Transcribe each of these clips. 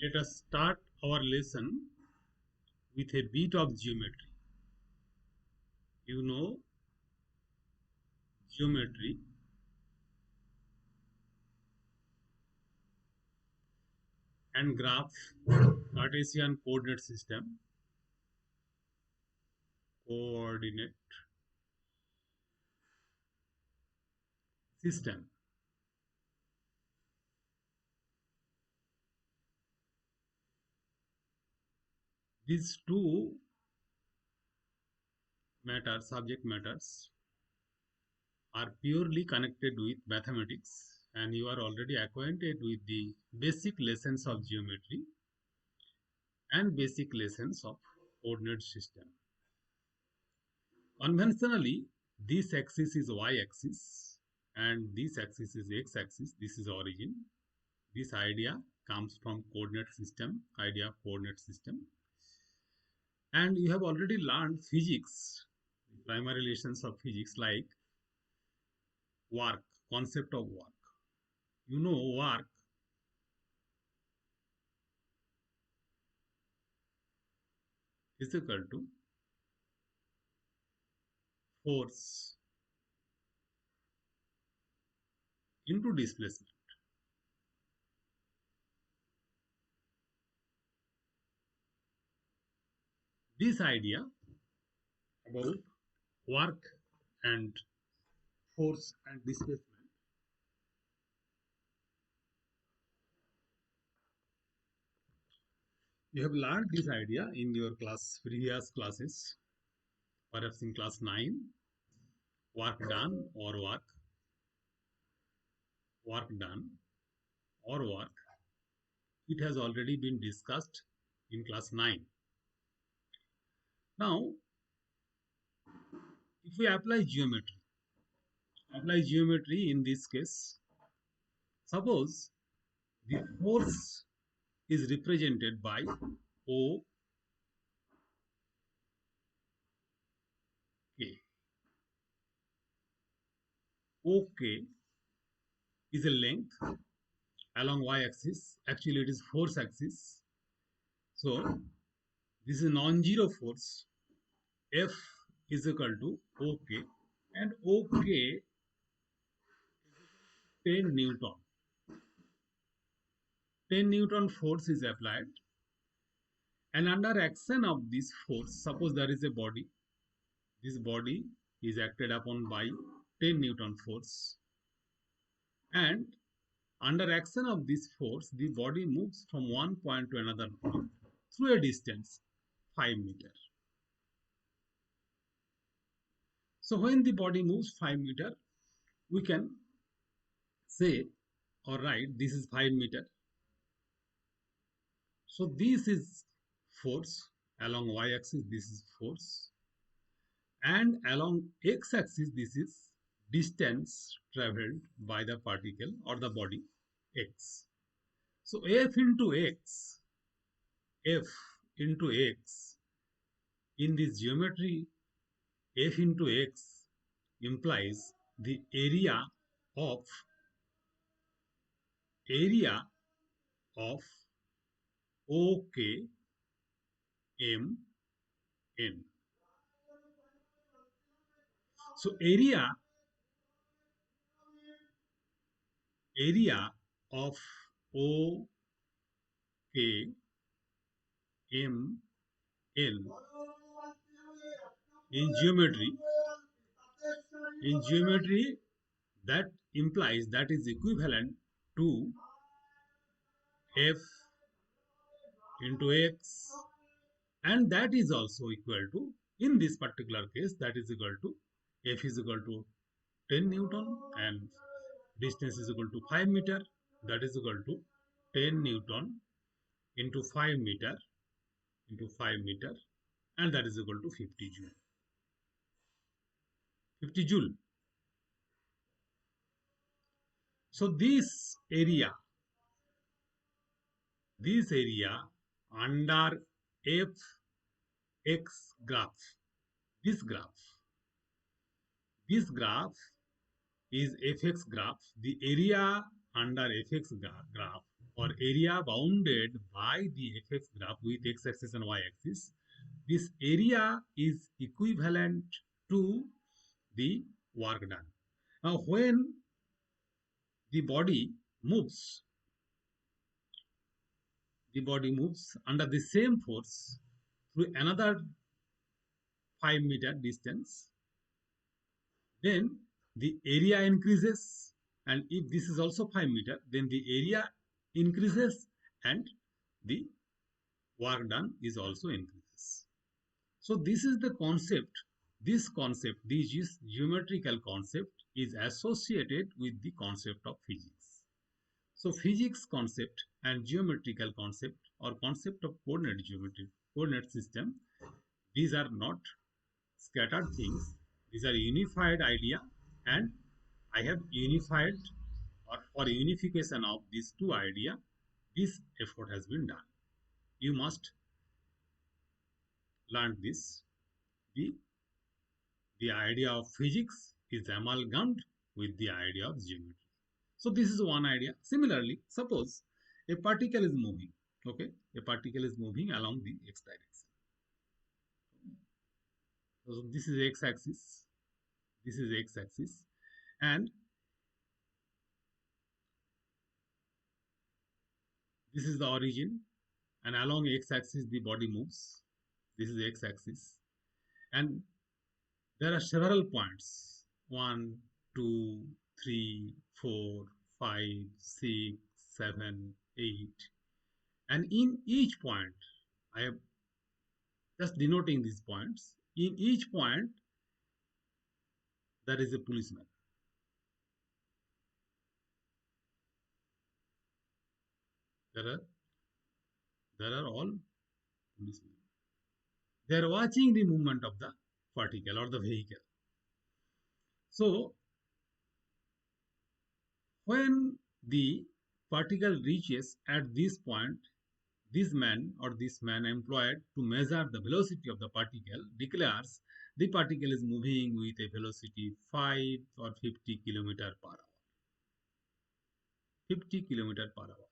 Let us start our lesson with a bit of geometry. You know, geometry and graph, Cartesian coordinate system. These two subject matters, are purely connected with mathematics, and you are already acquainted with the basic lessons of geometry and basic lessons of coordinate system. Conventionally, this axis is y-axis and this axis is x-axis. This is origin. This idea comes from idea of coordinate system. And you have already learned physics, primary lessons of physics like work, concept of work. You know, work is equal to force into displacement. This idea about work and force and displacement you have learned this idea in your previous classes, perhaps in class 9, work done or work done or work. It has already been discussed in class 9. Now, if we apply geometry in this case, suppose the force is represented by O K. OK is a length along y-axis. Actually, it is force axis. So, this is non-zero force. F is equal to OK, and OK 10 Newton. 10 Newton force is applied, and under action of this force, suppose there is a body. This body is acted upon by 10 Newton force, and under action of this force, the body moves from one point to another point through a distance 5 meters. So when the body moves 5 meters, we can say or write this is 5 meters. So this is force along y-axis, this is force, and along x-axis this is distance traveled by the particle or the body x. So F into x in this geometry, F into x implies the of area of OKMN. So area of OKML in geometry that implies that is equivalent to F into x, and that is also equal to, in this particular case, that is equal to F is equal to 10 Newton and distance is equal to 5 meter. That is equal to 10 Newton into 5 meter and that is equal to 50 joule. 50 joule. So this area under fx graph, this graph is fx graph. The area under fx graph or area bounded by the FF graph with x-axis and y-axis, this area is equivalent to the work done. Now, when the body moves, under the same force through another 5-meter distance, then the area increases, and if this is also 5 meter, then the area increases and the work done is also increases. So this is the concept. This concept, this is geometrical concept, is associated with the concept of physics. So physics concept and geometrical concept, or concept of coordinate geometry, coordinate system, these are not scattered things. These are unified idea, and I have unified, or for unification of these two idea, this effort has been done. You must learn this. The, the idea of physics is amalgamated with the idea of geometry. So this is one idea. Similarly, suppose a particle is moving. Okay, a particle is moving along the x direction. So this is x-axis. This is x-axis, and this is the origin, and along x-axis the body moves. This is x-axis, and there are several points: 1, 2, 3, 4, 5, 6, 7, 8, and in each point, I have just denoting these points. In each point, there is a policeman. There are all policemen. They are watching the movement of the particle or the vehicle. So when the particle reaches at this point, this man employed to measure the velocity of the particle declares the particle is moving with a velocity 5 or 50 kilometer per hour. 50 kilometer per hour.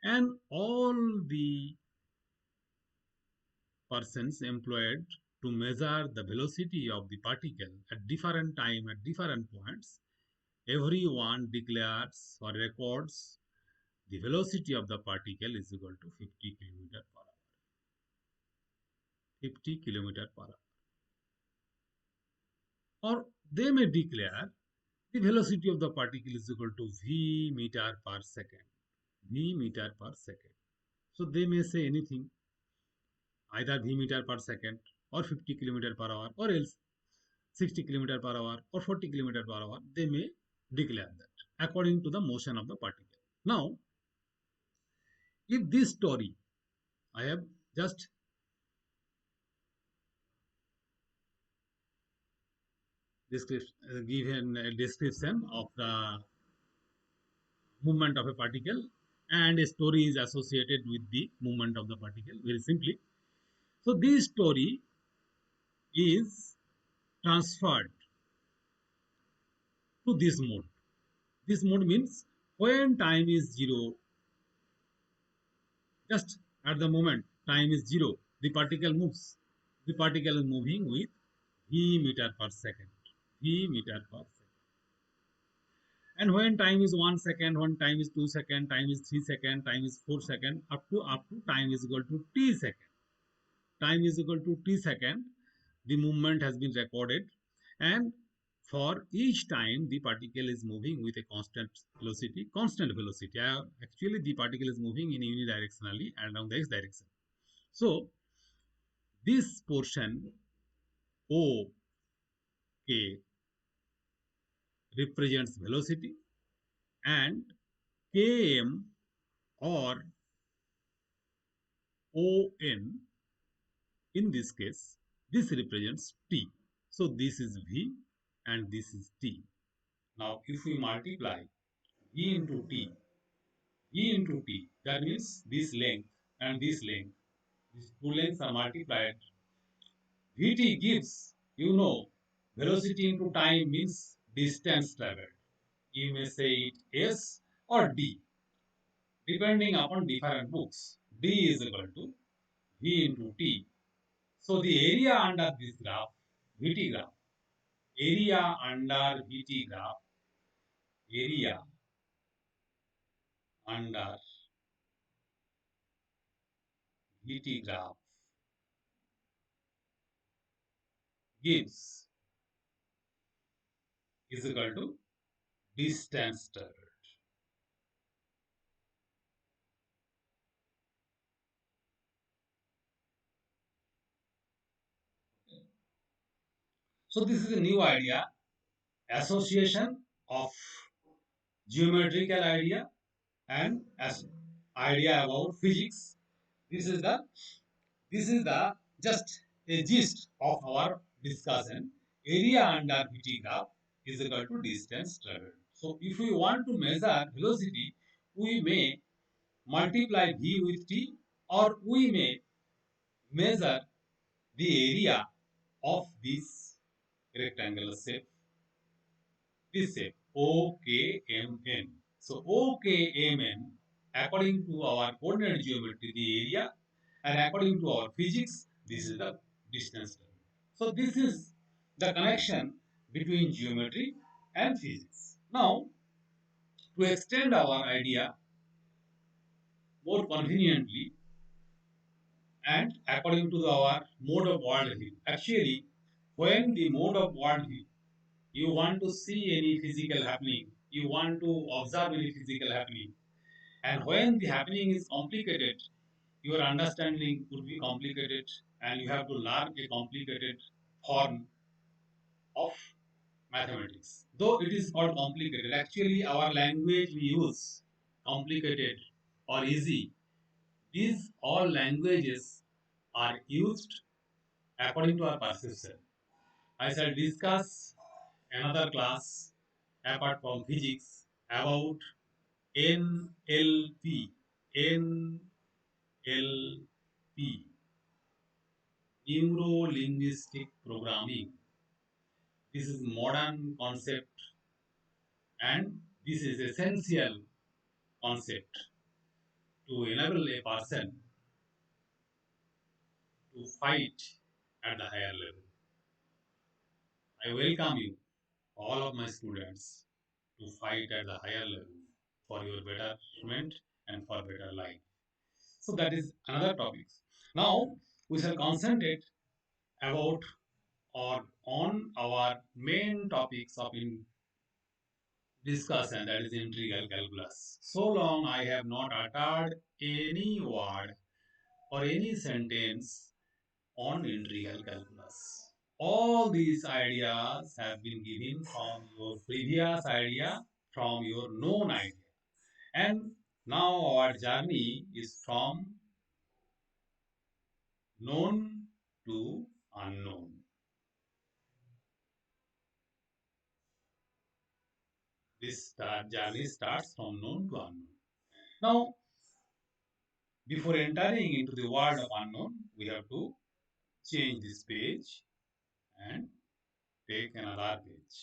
And all the persons employed to measure the velocity of the particle at different time at different points, everyone declares or records the velocity of the particle is equal to 50 kilometer per hour. 50 kilometer per hour. Or they may declare the velocity of the particle is equal to v meter per second. V meter per second. So they may say anything, either v meter per second or 50 kilometer per hour, or else 60 kilometer per hour or 40 kilometer per hour. They may declare that according to the motion of the particle. Now, if this story I have just given a description of the movement of a particle, and a story is associated with the movement of the particle very simply. So this story is transferred to this mode. This mode means when time is 0, just at the moment time is 0, the particle moves. The particle is moving with v meter per second. V meter per second. And when time is 1 second, when time is 2 second, time is 3 second, time is 4 second, up to time is equal to t second. Time is equal to t second, the movement has been recorded, and for each time the particle is moving with a constant velocity. Actually the particle is moving in unidirectionally along the x direction. So this portion O K represents velocity, and Km or On, in this case, this represents t. So this is v and this is t. Now if we multiply v into t, that means this length and this length, these two lengths are multiplied. Vt gives, velocity into time means distance traveled. You may say it s or d. depending upon different books. D is equal to V into T. So the area under this graph, VT graph, area under VT graph, area under VT graph gives is equal to distance traveled. So this is a new idea, association of geometrical idea and as idea about physics. This is the just a gist of our discussion. Area under VT graph is equal to distance traveled. So if we want to measure velocity, we may multiply V with T, or we may measure the area of this rectangular shape, this shape OKMN. So OKMN, according to our coordinate geometry, the area, and according to our physics, this is the distance. So this is the connection between geometry and physics. Now, to extend our idea more conveniently and according to our mode of worldview, actually, when the mode of worldview, you want to see any physical happening, you want to observe any physical happening, and when the happening is complicated, your understanding could be complicated, and you have to learn a complicated form of mathematics. Though it is called complicated, actually our language we use, complicated or easy, these all languages are used according to our perception. I shall discuss another class apart from physics about NLP. NLP, Neuro Linguistic Programming. This is modern concept, and this is essential concept to enable a person to fight at the higher level. I welcome you, all of my students, to fight at the higher level for your betterment and for better life. So that is another topic. Now we shall concentrate about or on our main topics of in discussion, that is integral calculus. So long I have not uttered any word or any sentence on integral calculus. All these ideas have been given from your previous idea, from your known idea. And now our journey is from known to unknown. This journey starts from known to unknown. Now, before entering into the world of unknown, we have to change this page and take another page.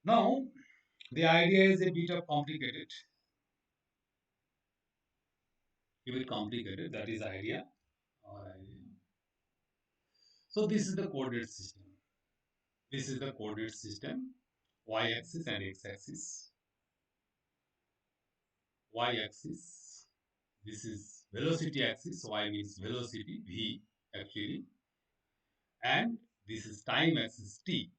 Now, the idea is a bit of complicated. A bit complicated, that is idea. Or idea. So this is the coordinate system. This is the coordinate system, y-axis and x-axis. Y-axis, this is velocity axis, y means velocity, v actually, and this is time axis, t.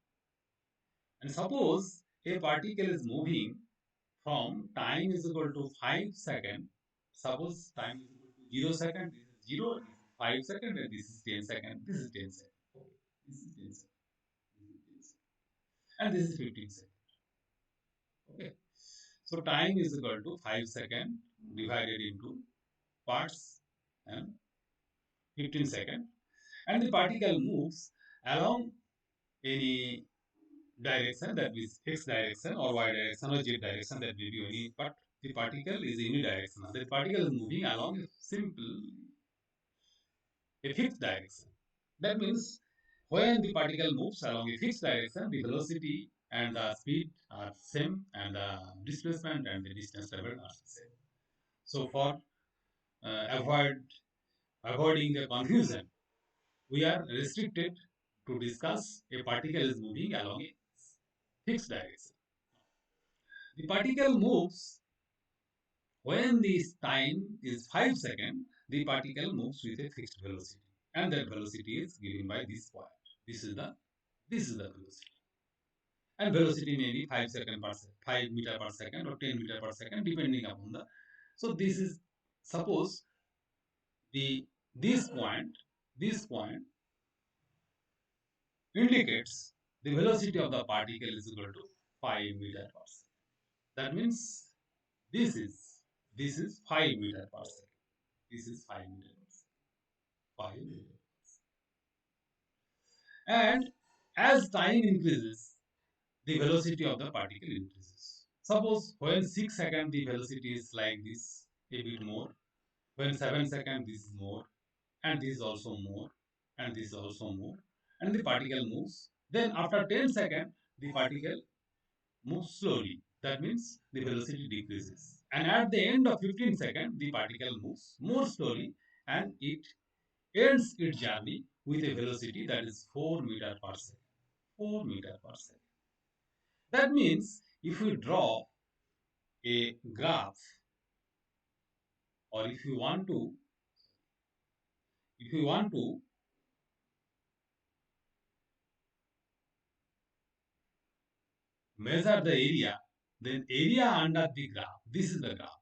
And suppose a particle is moving from time is equal to 5 seconds. Suppose time is equal to 0 second, this is 0, this is 5 seconds, and this is 10 seconds, this is 10 seconds. Okay. This is 10 seconds, this is 10 seconds, and this is 15 seconds. Okay. So time is equal to 5 seconds divided into parts and 15 seconds, and the particle moves along any direction, that is x direction or y direction or z direction, that may be any, but the particle is unidirectional. The particle is moving along a fixed direction. That means when the particle moves along a fixed direction, the velocity and the speed are same, and the displacement and the distance traveled are same. So for avoiding the confusion, we are restricted to discuss a particle is moving along a fixed direction. The particle moves when this time is 5 seconds, the particle moves with a fixed velocity, and that velocity is given by this point. This is the velocity, and velocity may be 5 second per second, 5 meter per second, or 10 meter per second, depending upon the. So this is, suppose the this point, this point indicates the velocity of the particle is equal to 5 meter per second. That means this is this is 5 meter per second. This is 5 meter per second. 5 meter. And as time increases, the velocity of the particle increases. Suppose when 6 seconds the velocity is like this, a bit more. When 7 seconds this is more, and this is also more, and this is also more, and the particle moves. Then after 10 seconds, the particle moves slowly. That means the velocity decreases. And at the end of 15 seconds, the particle moves more slowly, and it ends its journey with a velocity that is 4 meter per second. 4 meter per second. That means if we draw a graph, or if you want to measure the area, then area under the graph, this is the graph,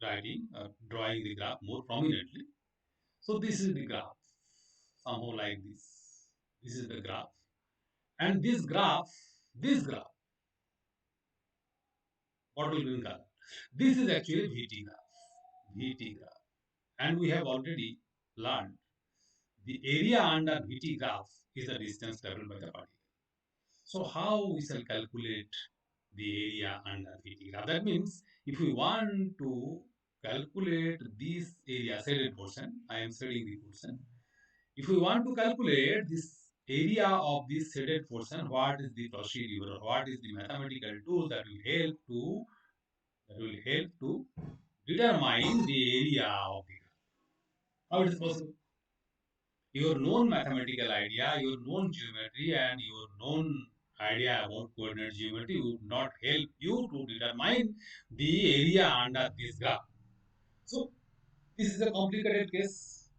writing or drawing the graph more prominently. So this is the graph, somehow like this. This is the graph, and this graph, what will be in color? This is actually VT graph, VT graph, and we have already learned the area under VT graph is the distance traveled by the particle. So how we shall calculate the area under VT graph? That means if we want to calculate this area shaded portion, I am shading the portion. If we want to calculate this area of this shaded portion, what is the procedure or what is the mathematical tool that will help to determine the area of the graph? How it is possible? Your known mathematical idea, your known geometry, and your known idea about coordinate geometry would not help you to determine the area under this graph. So, this is a complicated case.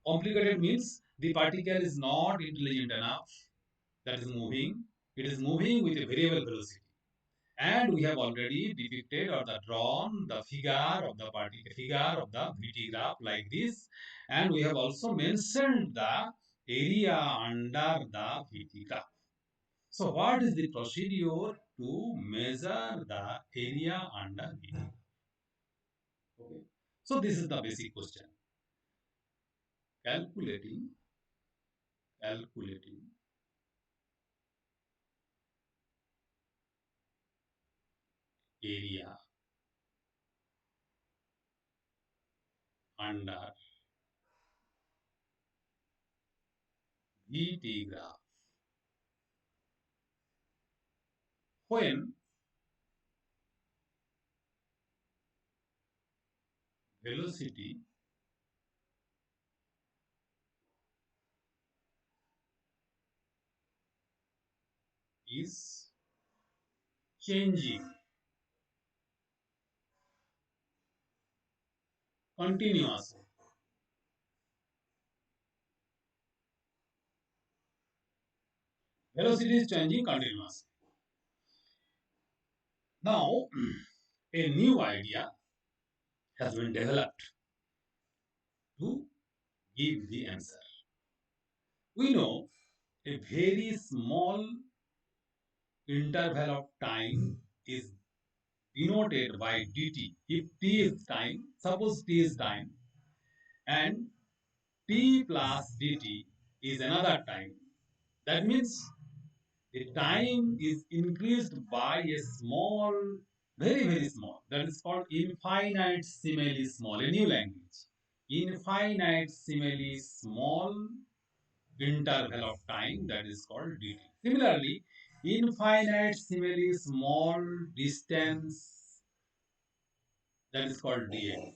Complicated means the particle is not intelligent enough that is moving. It is moving with a variable velocity. And we have already depicted or drawn the figure of the particle, figure of the VT graph like this. And we have also mentioned the area under the VT graph. So what is the procedure to measure the area under VT graph? Okay. So this is the basic question. Calculating area under VT graph when velocity is changing continuously. Velocity is changing continuously. Now, a new idea has been developed to give the answer. We know a very small interval of time is denoted by dt. If t is time, suppose t is time, and t plus dt is another time. That means the time is increased by a small, very, very small. That is called infinitesimally small, a new language. Infinitesimally small interval of time, that is called dt. Similarly, infinitesimally small distance, that is called dx.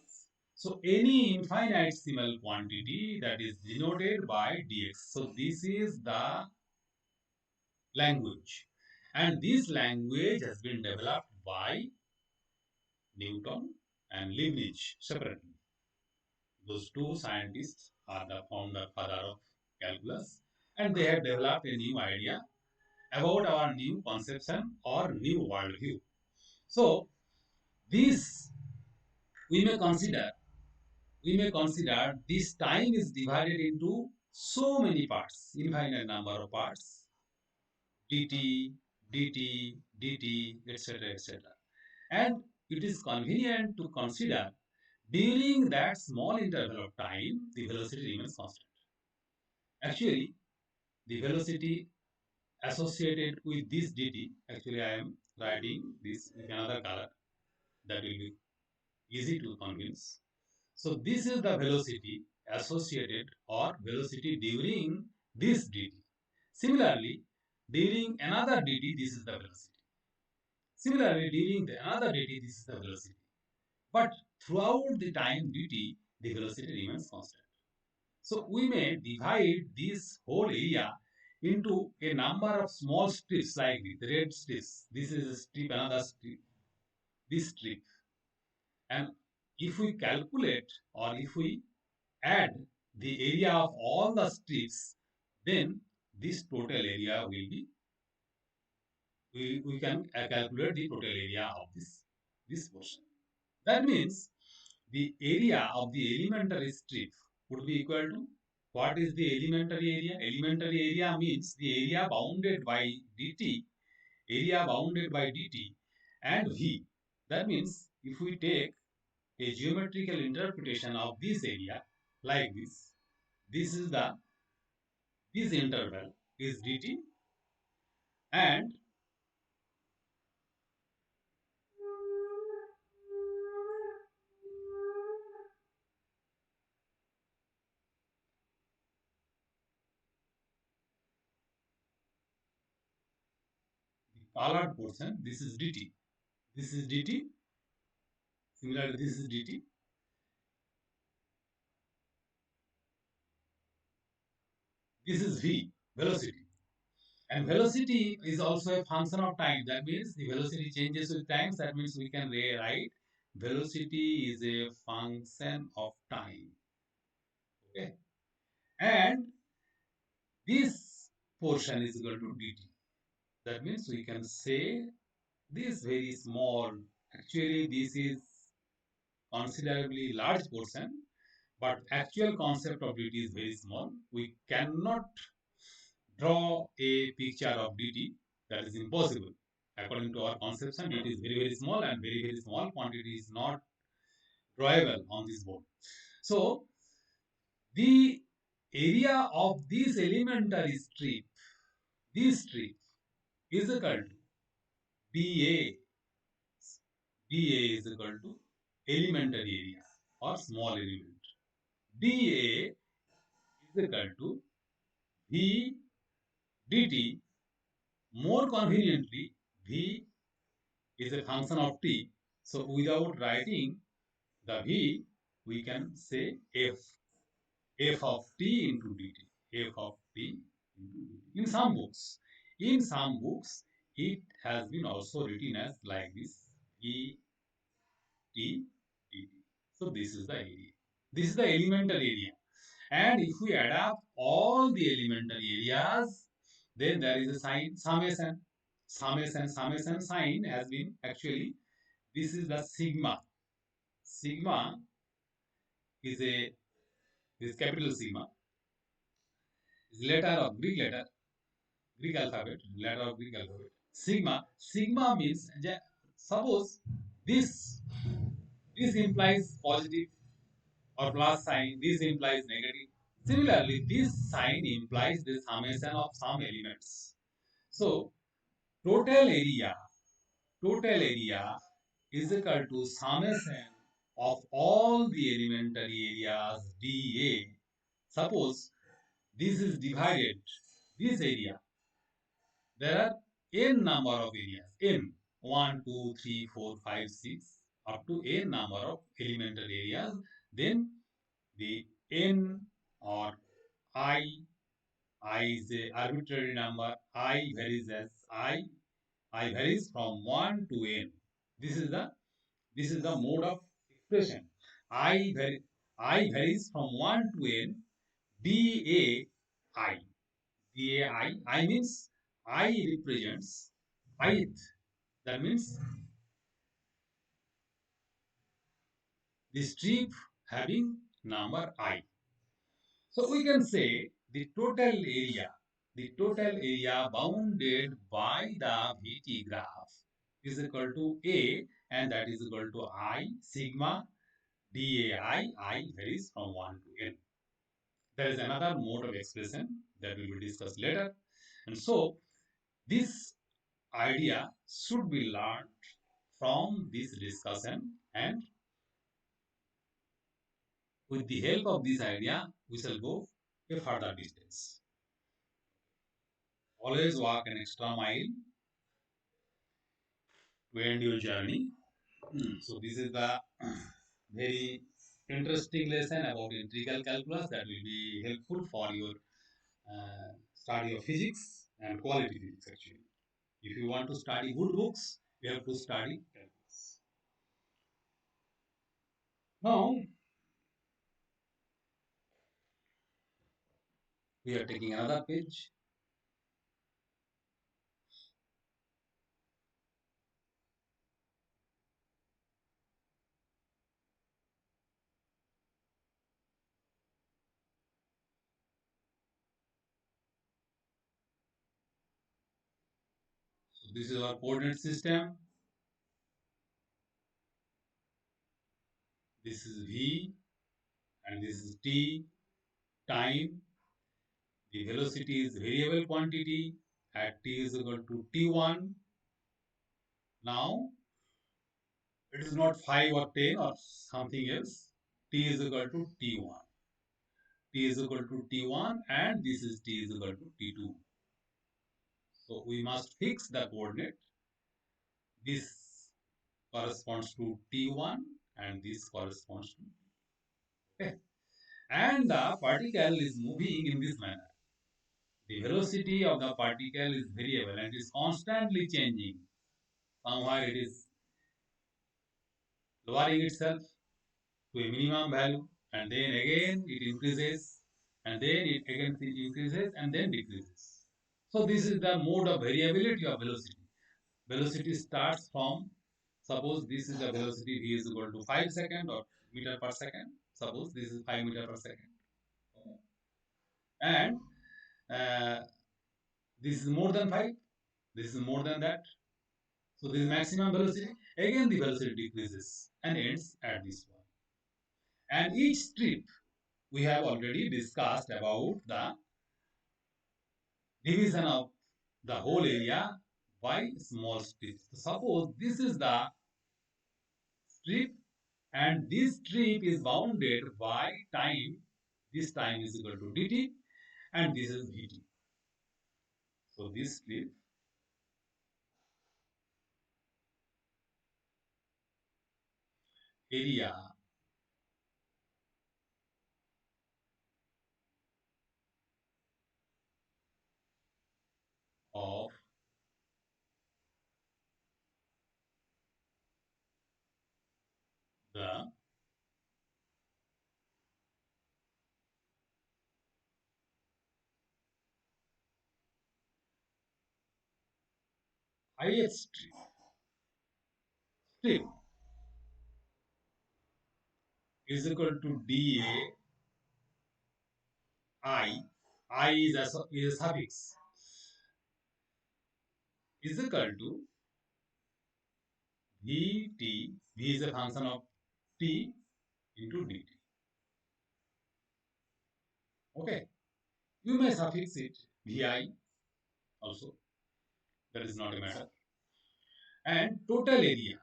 So any infinitesimal quantity, that is denoted by dx. So this is the language, and this language has been developed by Newton and Leibniz separately. Those two scientists are the founder father of calculus, and they have developed a new idea about our new conception or new worldview. So this we may consider we may consider this time is divided into so many parts, infinite number of parts, dt, dt, etc., etc. And it is convenient to consider during that small interval of time, the velocity remains constant. Actually, the velocity associated with this dt, actually I am writing this with another color, that will be easy to convince. So this is the velocity associated or velocity during this dt. Similarly, during another dt, this is the velocity. Similarly, during the another dt, this is the velocity. But throughout the time dt, the velocity remains constant. So we may divide this whole area into a number of small strips like the red strips. This is a strip, another strip, this strip. And if we calculate or if we add the area of all the strips, then this total area will be, we can calculate the total area of this portion. That means the area of the elementary strip would be equal to, what is the elementary area? Elementary area means the area bounded by dt, and v. That means if we take a geometrical interpretation of this area like this is the, this interval is dt, and the colored portion, this is dt. This is dt. Similarly, this is dt. This is v, velocity. And velocity is also a function of time. That means the velocity changes with time. That means we can write velocity is a function of time. Okay. And this portion is equal to dt. That means we can say this very small, actually this is considerably large portion, but actual concept of dt is very small. We cannot draw a picture of dt. That is impossible. According to our conception, it is very, very small, and very, very small quantity is not drawable on this board. So, the area of this elementary strip, this strip is equal to dA. dA is equal to elementary area or small element. dA is equal to V dt. More conveniently, V is a function of t. So without writing the v, we can say f of t into dt. F of t into dt. In some books, it has been also written as like this, e t dt. So this is the area. This is the elementary area. And if we add up all the elementary areas, then there is a sign summation. Summation sign has been, actually, this is the sigma. Sigma is a, this capital sigma is letter of Greek letter, Greek alphabet, letter of Greek alphabet. Sigma means, suppose this this implies positive or plus sign, this implies negative. Similarly, this sign implies the summation of some elements. So total area, total area is equal to summation of all the elementary areas dA. Suppose this is divided, this area, there are n number of areas, n, 1, 2, 3, 4, 5, 6, up to n number of elemental areas, then the n or I is a arbitrary number, I varies as I varies from 1 to n. This is the mode of expression. I vary, I varies from 1 to n, DAI. DAI means I represents ith. That means the strip having number I. So we can say the total area bounded by the VT graph is equal to A, and that is equal to I sigma DAI. I varies from 1 to n. There is another mode of expression that we will discuss later. And so this idea should be learned from this discussion, and with the help of this idea we shall go a further distance. Always walk an extra mile to end your journey. So this is the very interesting lesson about integral calculus that will be helpful for your study of physics and quality physics actually. If you want to study good books, you have to study calculus. Now we are taking another page. So this is our coordinate system. This is V and this is T, time. The velocity is variable quantity at T is equal to T1. Now it is not 5 or 10 or something else. T is equal to T1. T is equal to T1 and this is T is equal to T2. So we must fix the coordinate. This corresponds to T1 and this corresponds to T2. Okay. And the particle is moving in this manner. The velocity of the particle is variable and is constantly changing. Somewhere it is lowering itself to a minimum value, and then again it increases, and then it again increases and then decreases. So this is the mode of variability of velocity. Velocity starts from, suppose this is the velocity v is equal to 5 second or meter per second. Suppose this is 5 meter per second. And uh, this is more than 5. This is more than that. So this is maximum velocity. Again the velocity decreases and ends at this point. And each strip we have already discussed about the division of the whole area by small strips. Suppose this is the strip and this strip is bounded by time. This time is equal to dt and this is vt. So this strip area of the ith strip is equal to dA. I is a suffix, is equal to Vt. V is a function of t into dt. Okay. You may suffix it Vi also. That is not a matter. And total area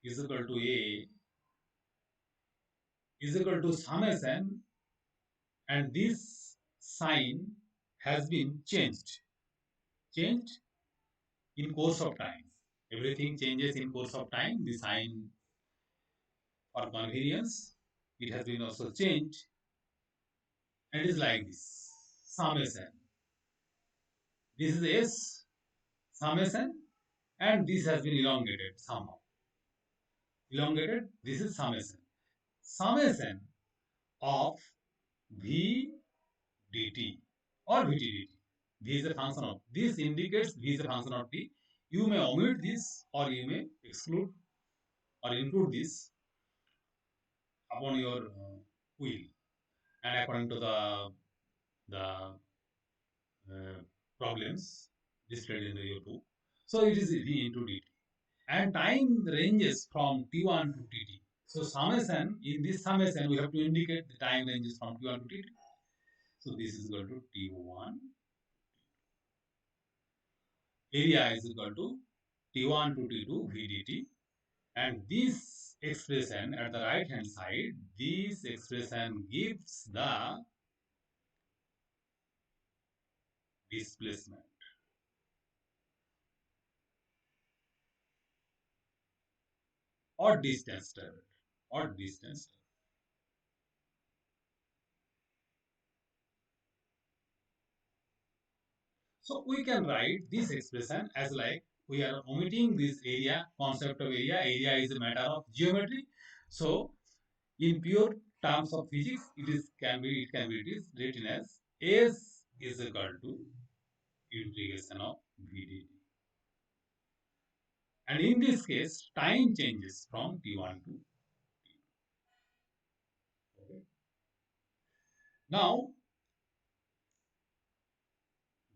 is equal to A is equal to summation, and this sign has been changed in course of time. Everything changes in course of time. The sign for convenience, it has been also changed, and is like this summation. This is S summation, and this has been elongated somehow. Elongated, this is summation. Summation of V dt or Vt dt. V is a function of, this indicates V is a function of t. You may omit this or you may exclude or include this upon your will and according to the problems displayed in the YouTube. So it is V into dt. And time ranges from t1 to tt. So summation, in this summation, we have to indicate the time ranges from t1 to tt. So this is equal to t1. Area is equal to t1 to t2 v dt. And this expression at the right hand side, this expression gives the displacement or distance traveled or distance. So we can write this expression as like, we are omitting this area, concept of area. Area is a matter of geometry. So in pure terms of physics, it is written as S is equal to integration of V dt. And in this case, time changes from t1 to t2. Okay. Now,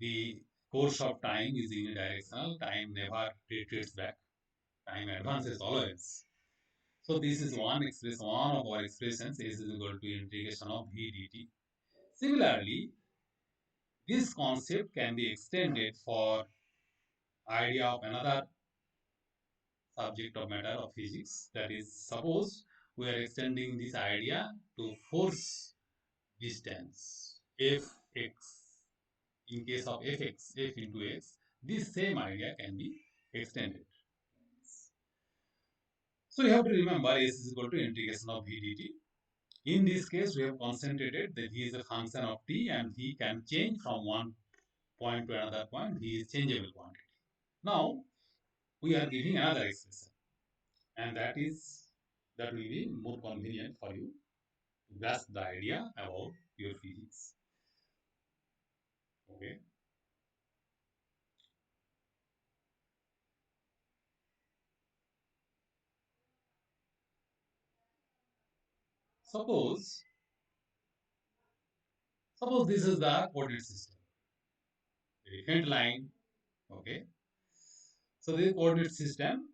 the course of time is unidirectional. Time never retreats back. Time advances always. So this is one of our expressions. S is equal to integration of v dt. Similarly, this concept can be extended for idea of another subject of matter of physics. That is, suppose we are extending this idea to force distance fx. In case of fx, f into x, this same idea can be extended. So you have to remember S is equal to integration of v dt. In this case, we have concentrated that V is a function of t and V can change from one point to another point. V is changeable quantity. Now, we are giving another expression, and that will be more convenient for you to grasp the idea about pure physics. Okay. Suppose this is the coordinate system, the definite line. Okay. So this coordinate system,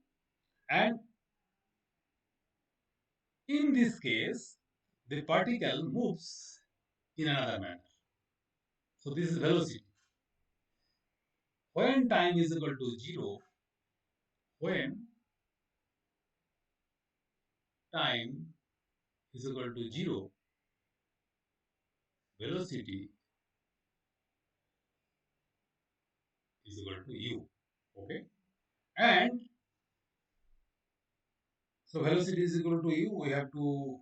and in this case, the particle moves in another manner. So this is velocity. When time is equal to 0, when time is equal to 0, velocity is equal to u. Okay. And so velocity is equal to u. We have to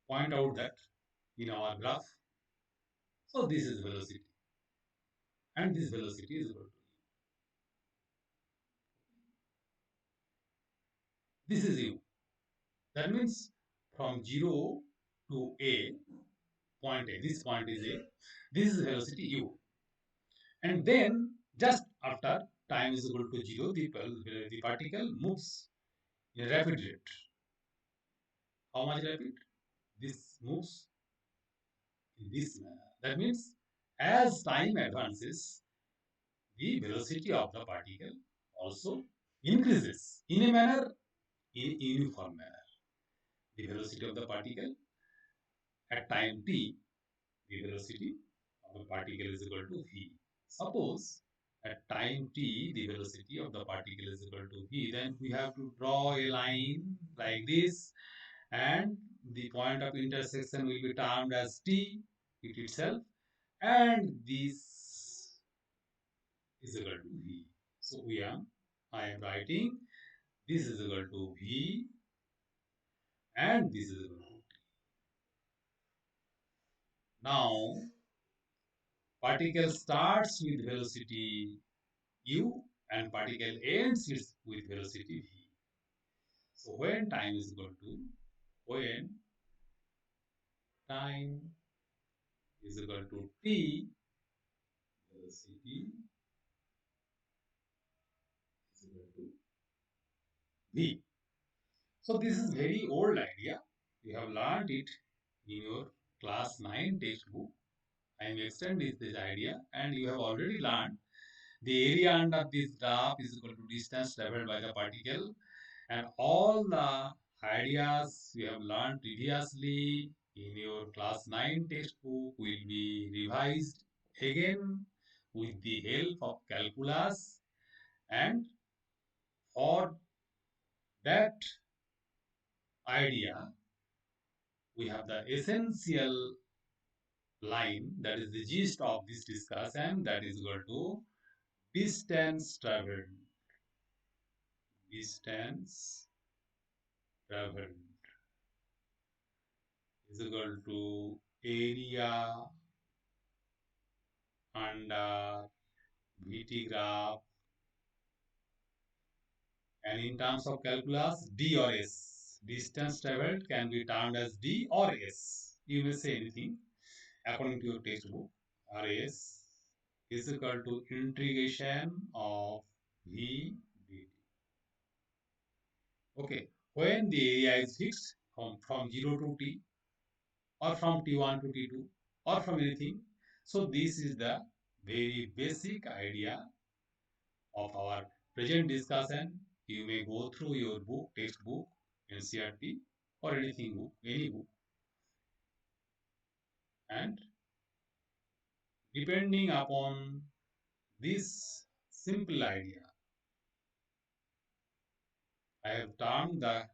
point out that in our graph. So this is velocity. And this velocity is equal to u. This is u. That means from 0 to A, point A. This point is A. This is velocity u. And then just after time is equal to 0, the particle moves in a rapid rate. How much rapid? This moves in this manner. That means as time advances, the velocity of the particle also increases in a manner, in a uniform manner. The velocity of the particle at time t, the velocity of the particle is equal to v. Suppose at time t, the velocity of the particle is equal to v. Then we have to draw a line like this, and the point of intersection will be termed as t, it itself, and this is equal to v. So I am writing this is equal to v, and this is equal to t. Now, particle starts with velocity u, and particle ends with velocity v. So when time is equal to t, velocity is equal to v. So this is very old idea. You have learned it in your class 9 textbook. I am extending this idea, and you have already learned the area under this graph is equal to distance traveled by the particle, and all the ideas you have learned previously in your class 9 textbook will be revised again with the help of calculus, and for that idea we have the essential line, that is the gist of this discussion, that is equal to distance traveled. Distance traveled is equal to area under VT graph, and in terms of calculus, D or S. Distance traveled can be termed as D or S. You may say anything according to your textbook. RS is equal to integration of V dt. Okay, when the area is fixed from 0 to t, or from t1 to t2, or from anything, so this is the very basic idea of our present discussion. You may go through your book, textbook, NCERT, or anything book, any book, and depending upon this simple idea, I have termed the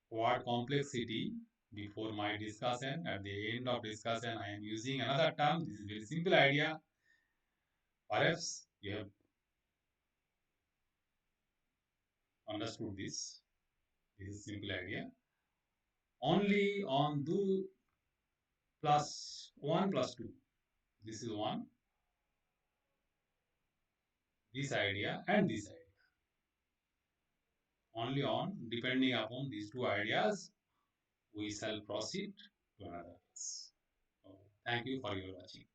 word complexity before my discussion. At the end of discussion, I am using another term. This is very simple idea. Perhaps you have understood this. This is simple idea. Only on do plus 1 plus 2. This is 1, this idea and this idea. Only on depending upon these two ideas, we shall proceed to another case. Okay. Thank you for your watching.